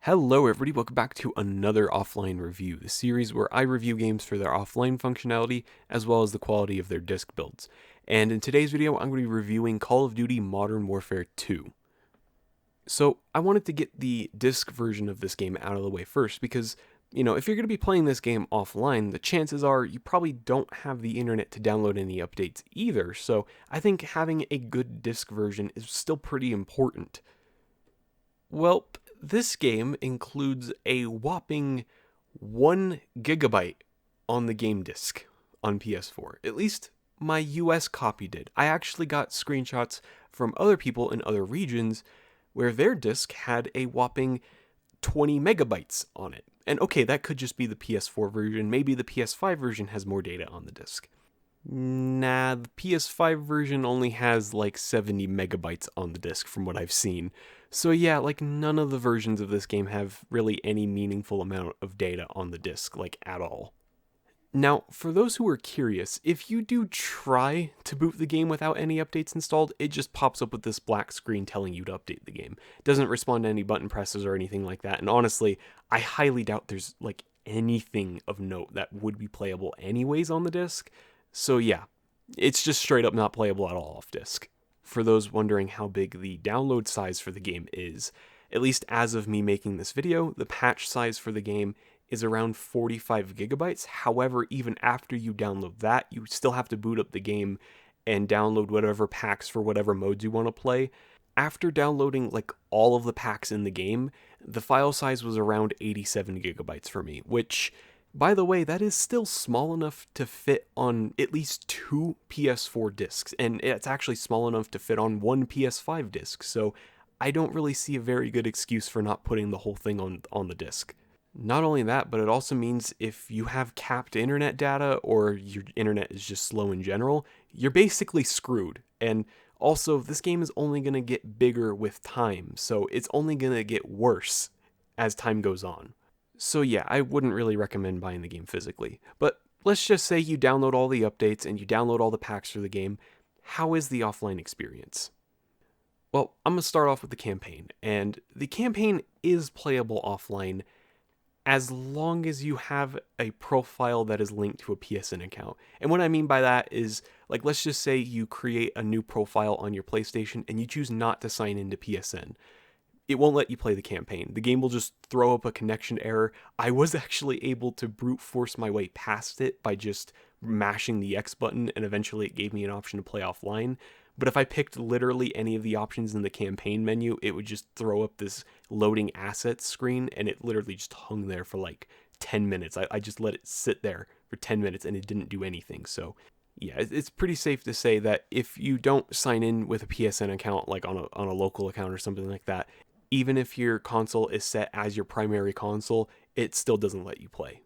Hello everybody, welcome back to another offline review, the series where I review games for their offline functionality as well as the quality of their disc builds. And in today's video, I'm going to be reviewing Call of Duty Modern Warfare 2. So I wanted to get the disc version of this game out of the way first because, if you're going to be playing this game offline, the chances are you probably don't have the internet to download any updates either, so I think having a good disc version is still pretty important. Well, this game includes a whopping 1 gigabyte on the game disc on PS4. At least my US copy did. I actually got screenshots from other people in other regions where their disc had a whopping 20 megabytes on it. And okay, that could just be the PS4 version. Maybe the PS5 version has more data on the disc. Nah, the PS5 version only has like 70 megabytes on the disc from what I've seen. So yeah, like none of the versions of this game have really any meaningful amount of data on the disc, like at all. Now, for those who are curious, if you do try to boot the game without any updates installed, it just pops up with this black screen telling you to update the game. It doesn't respond to any button presses or anything like that, and honestly, I highly doubt there's like anything of note that would be playable anyways on the disc. So yeah, it's just straight up not playable at all off disc. For those wondering how big the download size for the game is, at least as of me making this video, the patch size for the game is around 45 gigabytes. However, even after you download that, you still have to boot up the game and download whatever packs for whatever modes you want to play. After downloading like all of the packs in the game, the file size was around 87 gigabytes for me, which, by the way, that is still small enough to fit on at least 2 PS4 discs, and it's actually small enough to fit on 1 PS5 disc, so I don't really see a very good excuse for not putting the whole thing on the disc. Not only that, but it also means if you have capped internet data or your internet is just slow in general, you're basically screwed. And also, this game is only going to get bigger with time, so it's only going to get worse as time goes on. So yeah, I wouldn't really recommend buying the game physically. But let's just say you download all the updates and you download all the packs for the game. How is the offline experience? Well, I'm going to start off with the campaign, and the campaign is playable offline as long as you have a profile that is linked to a PSN account. And what I mean by that is, like, let's just say you create a new profile on your PlayStation and you choose not to sign into PSN. It won't let you play the campaign. The game will just throw up a connection error. I was actually able to brute force my way past it by just mashing the X button, and eventually it gave me an option to play offline. But if I picked literally any of the options in the campaign menu, it would just throw up this loading assets screen, and it literally just hung there for like 10 minutes. I just let it sit there for 10 minutes and it didn't do anything. So yeah, it's pretty safe to say that if you don't sign in with a PSN account, like on a local account or something like that, even if your console is set as your primary console, it still doesn't let you play.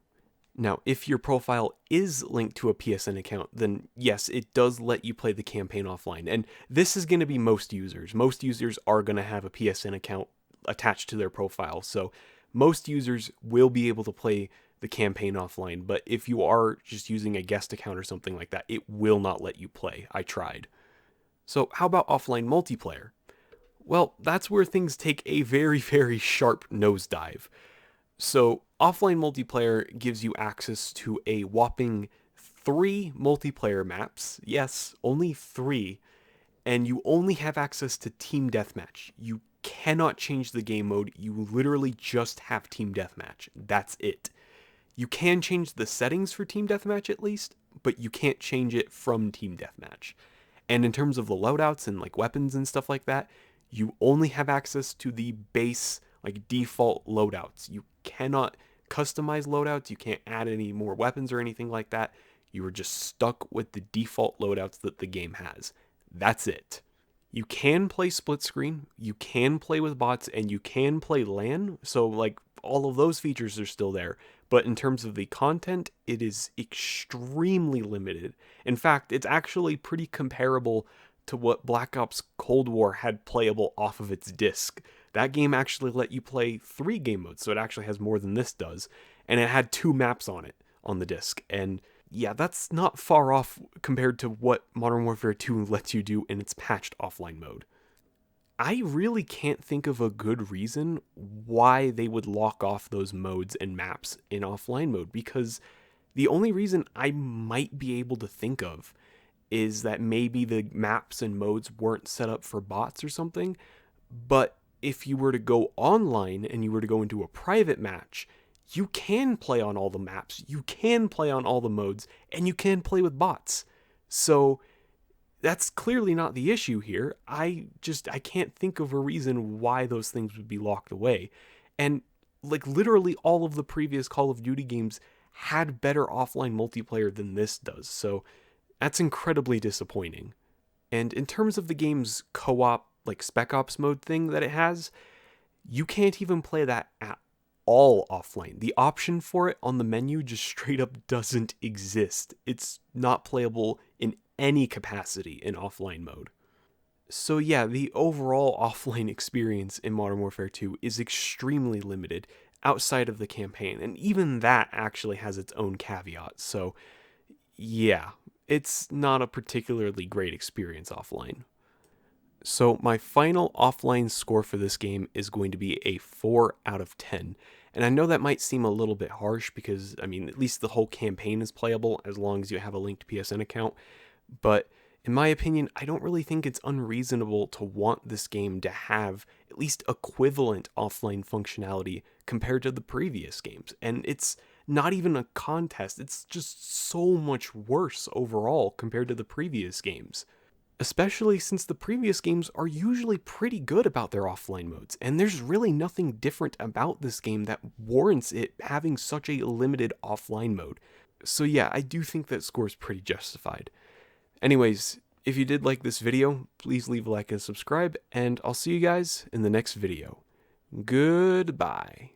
Now, if your profile is linked to a PSN account, then yes, it does let you play the campaign offline. And this is going to be most users. Most users are going to have a PSN account attached to their profile. So most users will be able to play the campaign offline. But if you are just using a guest account or something like that, it will not let you play. I tried. So how about offline multiplayer? Well, that's where things take a very, very sharp nosedive. So, offline multiplayer gives you access to a whopping 3 multiplayer maps. Yes, only 3. And you only have access to Team Deathmatch. You cannot change the game mode. You literally just have Team Deathmatch. That's it. You can change the settings for Team Deathmatch at least, but you can't change it from Team Deathmatch. And in terms of the loadouts and like weapons and stuff like that, you only have access to the base, like default loadouts. You cannot customize loadouts. You can't add any more weapons or anything like that. You are just stuck with the default loadouts that the game has. That's it. You can play split screen, you can play with bots, and you can play LAN. So like all of those features are still there. But in terms of the content, it is extremely limited. In fact, it's actually pretty comparable to what Black Ops Cold War had playable off of its disc. That game actually let you play 3 game modes, so it actually has more than this does. And it had 2 maps on it on the disc. And yeah, that's not far off compared to what Modern Warfare 2 lets you do in its patched offline mode. I really can't think of a good reason why they would lock off those modes and maps in offline mode, because the only reason I might be able to think of is that maybe the maps and modes weren't set up for bots or something. But if you were to go online and you were to go into a private match, you can play on all the maps, you can play on all the modes, and you can play with bots. So that's clearly not the issue here. I can't think of a reason why those things would be locked away. And like literally all of the previous Call of Duty games had better offline multiplayer than this does. So that's incredibly disappointing. And in terms of the game's co-op, like Spec Ops mode thing that it has, you can't even play that at all offline. The option for it on the menu just straight up doesn't exist. It's not playable in any capacity in offline mode. So yeah, the overall offline experience in Modern Warfare 2 is extremely limited outside of the campaign, and even that actually has its own caveats. So yeah, it's not a particularly great experience offline. So my final offline score for this game is going to be a 4 out of 10. And I know that might seem a little bit harsh because, I mean, at least the whole campaign is playable as long as you have a linked PSN account. But in my opinion, I don't really think it's unreasonable to want this game to have at least equivalent offline functionality compared to the previous games. And it's not even a contest, it's just so much worse overall compared to the previous games. Especially since the previous games are usually pretty good about their offline modes, and there's really nothing different about this game that warrants it having such a limited offline mode. So yeah, I do think that score is pretty justified. Anyways, if you did like this video, please leave a like and subscribe, and I'll see you guys in the next video. Goodbye.